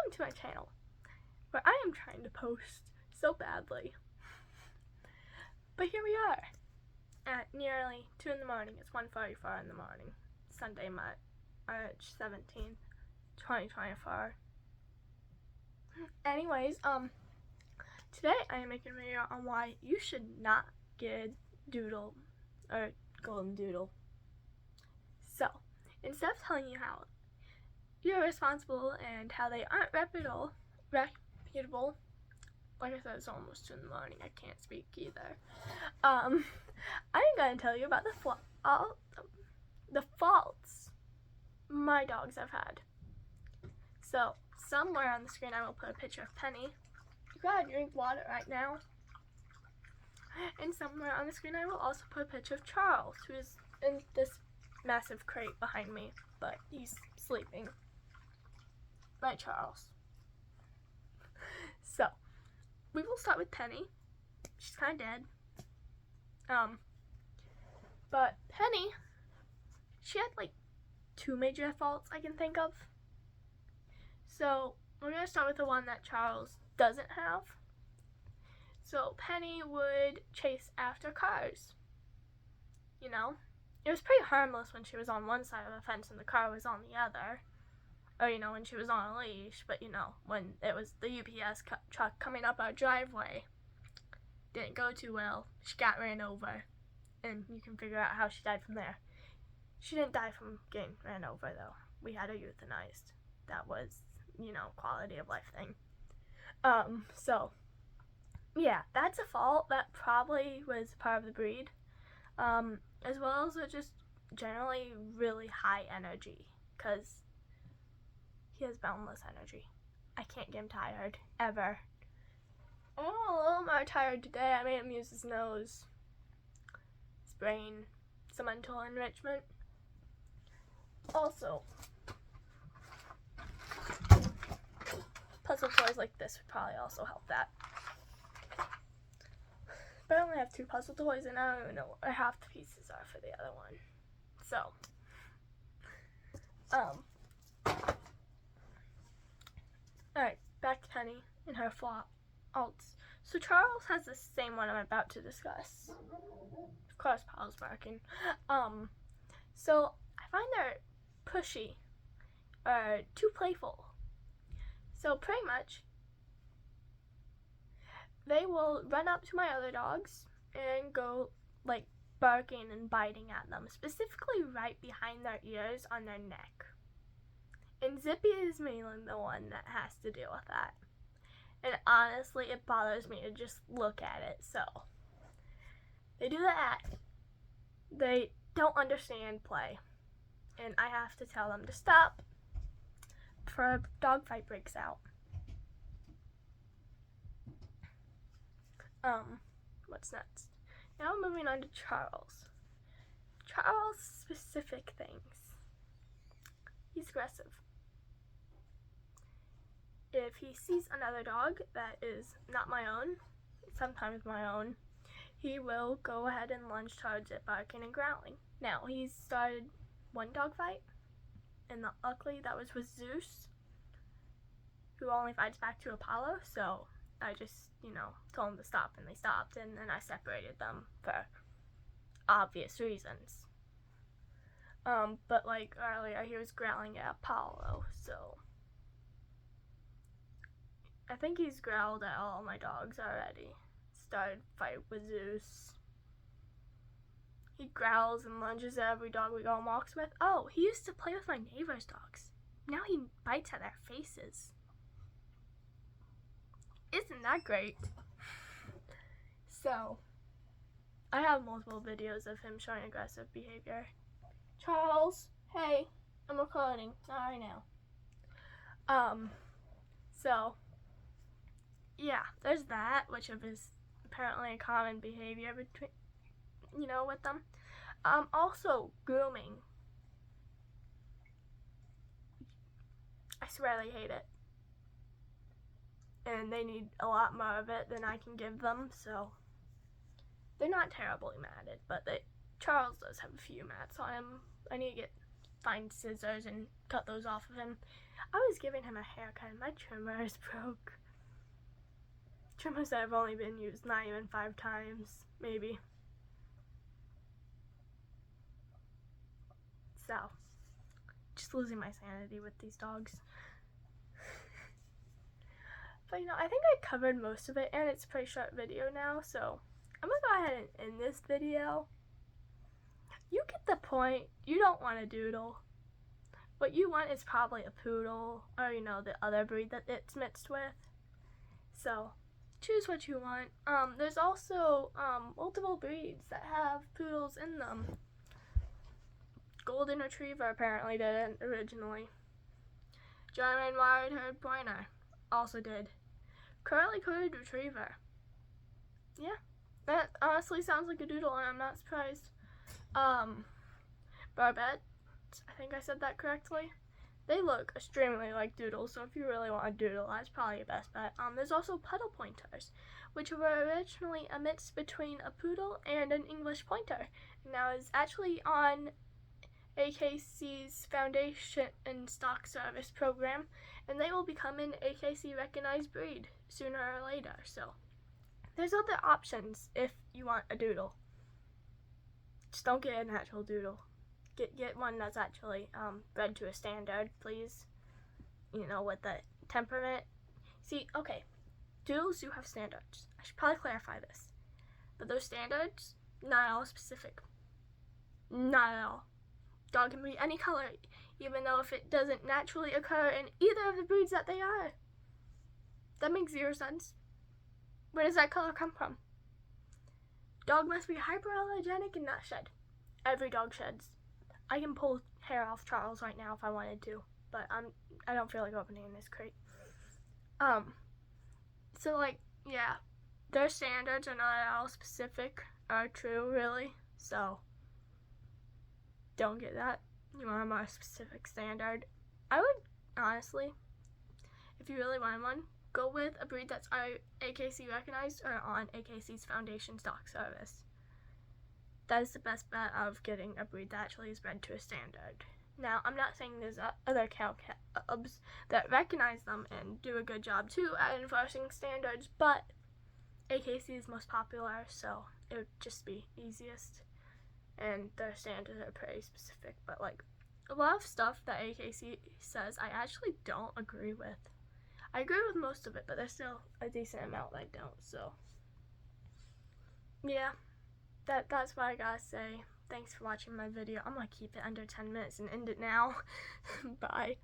welcome to my channel, where I am trying to post so badly. But here we are, at nearly 2 in the morning. It's 1:44 in the morning, Sunday, March 17th, 2024. Anyways, today I am making a video on why you should not get doodle, or goldendoodle. So, instead of telling you how you're responsible and how they aren't reputable, like I said, it's almost 2 in the morning, I can't speak either. I'm going to tell you about the faults my dogs have had. So, somewhere on the screen I will put a picture of Penny. You gotta drink water right now. And somewhere on the screen I will also put a picture of Charles, who is in this massive crate behind me, but he's sleeping. Right, Charles. So, we will start with Penny. She's kind of dead. But Penny, she had like 2 major faults I can think of. So, we're going to start with the one that Charles doesn't have. So, Penny would chase after cars. You know? It was pretty harmless when she was on one side of the fence and the car was on the other. Or, you know, when she was on a leash. But, you know, when it was the UPS truck coming up our driveway, didn't go too well. She got ran over. And you can figure out how she died from there. She didn't die from getting ran over, though. We had her euthanized. That was, you know, quality of life thing. So, yeah, that's a fault. That probably was part of the breed. As well as just generally really high energy, because he has boundless energy. I can't get him tired, ever. I'm a little more tired today. I made him use his nose, his brain, some mental enrichment. Also, puzzle toys like this would probably also help that. But I only have 2 puzzle toys, and I don't even know where half the pieces are for the other one. So, alright, back to Penny and her faults. So Charles has the same one I'm about to discuss. Of course, Paul's barking. So I find they're pushy, or too playful. So pretty much, they will run up to my other dogs and go, like, barking and biting at them, specifically right behind their ears on their neck. And Zippy is mainly the one that has to deal with that. And honestly, it bothers me to just look at it, so. They do that. They don't understand play. And I have to tell them to stop before a dog fight breaks out. What's next? Now moving on to Charles. Charles' specific things. He's aggressive. If he sees another dog that is not my own, sometimes my own, he will go ahead and lunge towards it, barking and growling. Now, he's started one dog fight, and luckily that was with Zeus, who only fights back to Apollo, so I just, you know, told them to stop, and they stopped, and then I separated them for obvious reasons. But like earlier, he was growling at Apollo, so I think he's growled at all my dogs already. Started fight with Zeus. He growls and lunges at every dog we go on walks with. Oh, he used to play with my neighbor's dogs. Now he bites at their faces. Isn't that great? So, I have multiple videos of him showing aggressive behavior. Charles, hey, I'm recording, not right now. So, yeah, there's that, which is apparently a common behavior between, you know, with them. Also, grooming. I swear they hate it. And they need a lot more of it than I can give them, so they're not terribly matted, but Charles does have a few mats on him. I need to get find scissors and cut those off of him. I was giving him a haircut and my trimmer is broke. Trimmers that have only been used not even 5 times, maybe. So, just losing my sanity with these dogs. But I think I covered most of it, and it's a pretty short video now, so I'm gonna go ahead and end this video. You get the point. You don't want a doodle. What you want is probably a poodle, or the other breed that it's mixed with. So, choose what you want. There's also multiple breeds that have poodles in them. Golden Retriever apparently didn't originally. German Wide-haired Pointer also did. Curly-coated Retriever. Yeah, that honestly sounds like a doodle, and I'm not surprised. Barbet, I think I said that correctly. They look extremely like doodles, so if you really want a doodle, that's probably your best bet. There's also Puddle Pointers, which were originally a mix between a poodle and an English Pointer. Now it's actually on AKC's Foundation and Stock Service program, and they will become an AKC recognized breed sooner or later. So there's other options if you want a doodle. Just don't get a natural doodle. Get one that's actually bred to a standard, please. With the temperament. See, okay, doodles do have standards. I should probably clarify this. But those standards, not at all specific. Not at all. Dog can be any color, even though if it doesn't naturally occur in either of the breeds that they are. That makes zero sense. Where does that color come from? Dog must be hyperallergenic and not shed. Every dog sheds. I can pull hair off Charles right now if I wanted to, but I don't feel like opening this crate. So yeah, their standards are not at all specific or true, really. So don't get that. You want a more specific standard. I would honestly, if you really wanted one, go with a breed that's AKC recognized or on AKC's Foundation Stock Service. That is the best bet of getting a breed that actually is bred to a standard. Now, I'm not saying there's other cow cubs that recognize them and do a good job too at enforcing standards, but AKC is most popular, so it would just be easiest. And their standards are pretty specific, but a lot of stuff that AKC says I actually don't agree with. I agree with most of it, but there's still a decent amount that I don't, so yeah. That's what I gotta say. Thanks for watching my video. I'm gonna keep it under 10 minutes and end it now. Bye.